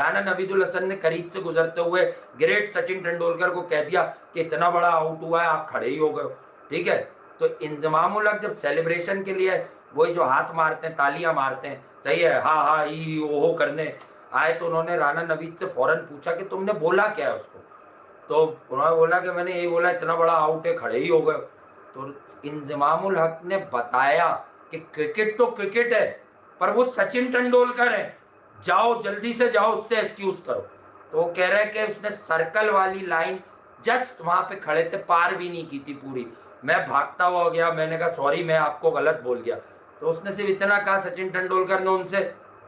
राना नवीदुल हसन ने करीब से गुजरते हुए ग्रेट सचिन तेंदुलकर को कह दिया कि इतना बड़ा आउट हुआ है, आप खड़े ही हो गए। ठीक है, तो इंजमाम उल हक जब सेलिब्रेशन के लिए वही जो हाथ मारते हैं, तालियां मारते हैं, सही है, हाँ हाँ ई ओहो करने आए, तो उन्होंने राना नवीद से फौरन पूछा कि तुमने बोला क्या है उसको। तो उन्होंने बोला कि मैंने यही बोला इतना बड़ा आउट है, खड़े ही हो गए। तो इंजमाम उल हक ने बताया कि क्रिकेट तो क्रिकेट है, पर वो सचिन तेंदुलकर है, जाओ जल्दी से जाओ उससे एक्सक्यूज करो। तो वो कह रहे हैं कि उसने सर्कल वाली लाइन जस्ट वहां पे खड़े थे, पार भी नहीं की थी पूरी। मैं भागता हुआ गया, मैंने कहा सॉरी मैं आपको गलत बोल गया। तो उसने सिर्फ इतना कहा सचिन तेंदुलकर ने उनसे,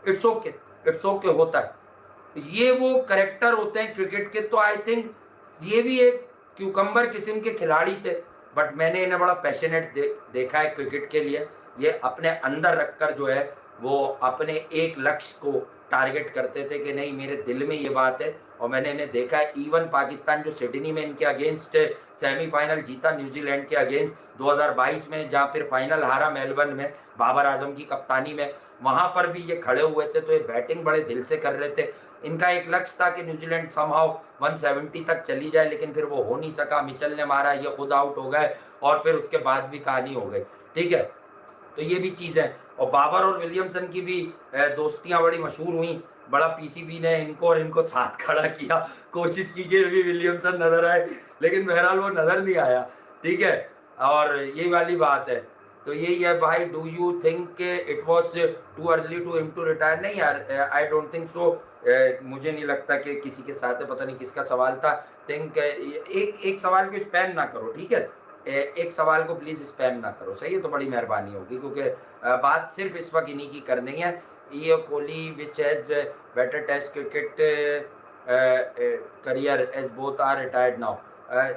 इट्स ओके, इट्स ओके, होता है। ये वो करेक्टर होते हैं क्रिकेट के। तो आई थिंक ये भी एक क्यूकम्बर किस्म के खिलाड़ी थे, बट मैंने इन्हें बड़ा पैशनेट देखा है क्रिकेट के लिए। ये अपने अंदर रखकर जो है वो अपने एक लक्ष्य को टारगेट करते थे कि नहीं मेरे दिल में ये बात है। और मैंने इन्हें देखा है, इवन पाकिस्तान जो सिडनी में इनके अगेंस्ट सेमीफाइनल जीता न्यूजीलैंड के अगेंस्ट 2022 में, जहाँ फिर फाइनल हारा मेलबर्न में बाबर आजम की कप्तानी में, वहां पर भी ये खड़े हुए थे। तो ये बैटिंग बड़े दिल से कर रहे थे। इनका एक लक्ष्य था कि न्यूजीलैंड समहाउ 170 तक चली जाए, लेकिन फिर वो हो नहीं सका। मिचेल ने मारा, ये खुद आउट हो गए, और फिर उसके बाद भी कहानी हो गई। ठीक है, तो ये भी चीज़ है। और बाबर और विलियमसन की भी दोस्तियां बड़ी मशहूर हुई। बड़ा पीसीबी ने इनको और इनको साथ खड़ा किया, कोशिश की कि भी विलियमसन नजर आए, लेकिन बहरहाल वो नजर नहीं आया। ठीक है, और यही वाली बात है। तो यही है भाई, do you think it was too early to him to retire? नहीं यार, आई डोंट थिंक सो। मुझे नहीं लगता कि किसी के साथ है, पता नहीं किसका सवाल था। थिंक एक एक सवाल को स्पैम ना करो, ठीक है, एक सवाल को प्लीज स्पैम ना करो, सही है, तो बड़ी मेहरबानी होगी, क्योंकि बात सिर्फ इस वक्त इन्हीं की करनी है। ये Kohli which has better test cricket career as both are retired now.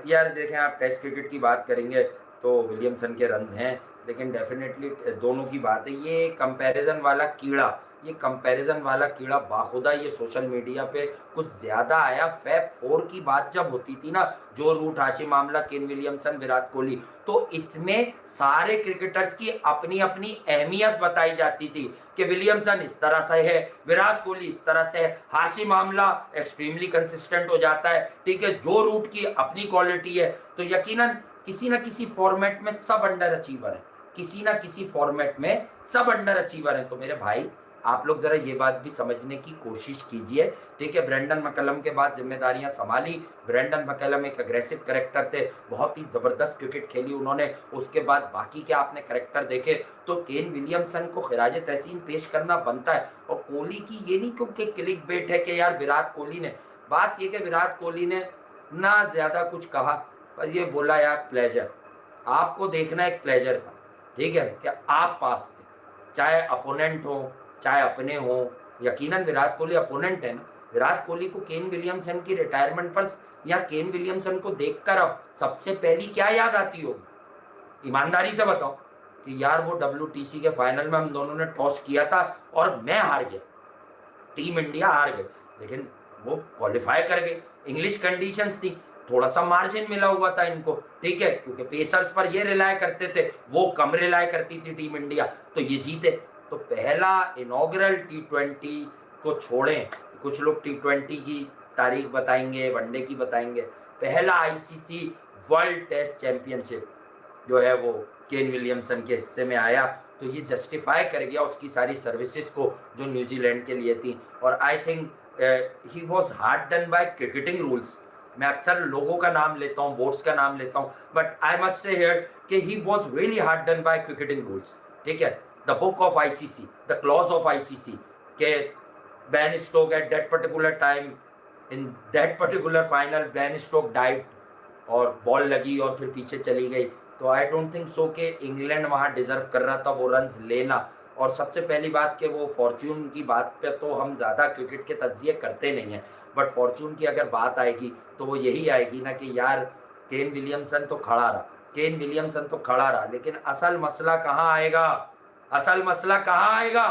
यार देखें, आप टेस्ट क्रिकेट की बात करेंगे तो विलियमसन के रन्स हैं, लेकिन डेफिनेटली दोनों की बात है। ये कंपैरिजन वाला कीड़ा, ये कंपैरिजन वाला कीड़ा बाखुदा ये सोशल मीडिया पे कुछ ज़्यादा आया। फैब 4 की बात जब होती थी ना, जो रूट हाशिम मामला, केन विलियमसन, विराट कोहली, तो इसमें सारे क्रिकेटर्स की अपनी अपनी अहमियत बताई जाती थी कि विलियमसन इस तरह से है, विराट कोहली इस तरह से है, हाशिम मामला एक्सट्रीमली कंसिस्टेंट हो जाता है। ठीक है, जो रूट की अपनी क्वालिटी है। तो यकीनन किसी ना किसी फॉर्मेट में सब अंडर अचीवर है, किसी ना किसी फॉर्मेट में सब अंडर अचीवर है। तो मेरे भाई, आप लोग जरा ये बात भी समझने की कोशिश कीजिए। ठीक है, ब्रेंडन मैकलम के बाद जिम्मेदारियां संभाली। ब्रेंडन मैकलम एक अग्रेसिव कैरेक्टर थे, बहुत ही जबरदस्त क्रिकेट खेली उन्होंने। उसके बाद बाकी के आपने कैरेक्टर देखे, तो केन विलियमसन को खिराज तहसीन पेश करना बनता है। और कोहली की ये नहीं क्योंकि क्लिक बेट है कि यार विराट कोहली ने, बात ये कि विराट कोहली ने ना ज्यादा कुछ कहा, पर ये बोला यार प्लेजर, आपको देखना एक प्लेजर था। ठीक है, कि आप पास थे, चाहे अपोनेंट हो चाहे अपने हो। यकीनन विराट कोहली अपोनेंट है ना। विराट कोहली को केन विलियमसन की रिटायरमेंट पर या केन विलियमसन को देखकर अब सबसे पहली क्या याद आती होगी? ईमानदारी से बताओ कि यार वो WTC के फाइनल में हम दोनों ने टॉस किया था और मैं हार गया, टीम इंडिया हार गई, लेकिन वो क्वालिफाई कर गई। इंग्लिश कंडीशंस थी, थोड़ा सा मार्जिन मिला हुआ था इनको। ठीक है, क्योंकि पेसर्स पर ये रिलाय करते थे, वो कम रिलाय करती थी टीम इंडिया, तो ये जीते। तो पहला इनॉग्रल T20 को छोड़ें, कुछ लोग T20 की तारीख बताएंगे, वनडे की बताएंगे, पहला ICC वर्ल्ड टेस्ट चैंपियनशिप जो है वो केन विलियमसन के हिस्से में आया। तो ये जस्टिफाई कर गया उसकी सारी सर्विसेज को जो न्यूजीलैंड के लिए थी। और I think he was hard done by cricketing rules. मैं अक्सर लोगों का नाम लेता हूँ, बोर्ड्स का नाम लेता हूँ, but I must say here कि he was really hard done by cricketing rules. ठीक है, the book of ICC, the clause of ICC के Ben Stoke at that particular time in that particular final, Ben Stoke dive और ball लगी और फिर पीछे चली गई। तो आई डोंट थिंक सो कि इंग्लैंड वहाँ डिजर्व कर रहा था वो रन्स लेना। और सबसे पहली बात कि वो फॉर्च्यून की बात पे तो हम ज़्यादा क्रिकेट के तज्जिए करते नहीं हैं, बट फॉर्च्यून की अगर बात आएगी तो वो यही आएगी ना कि यार केन विलियमसन तो खड़ा रहा, केन विलियमसन तो खड़ा रहा, लेकिन असल मसला कहाँ आएगा? असल मसला कहाँ आएगा?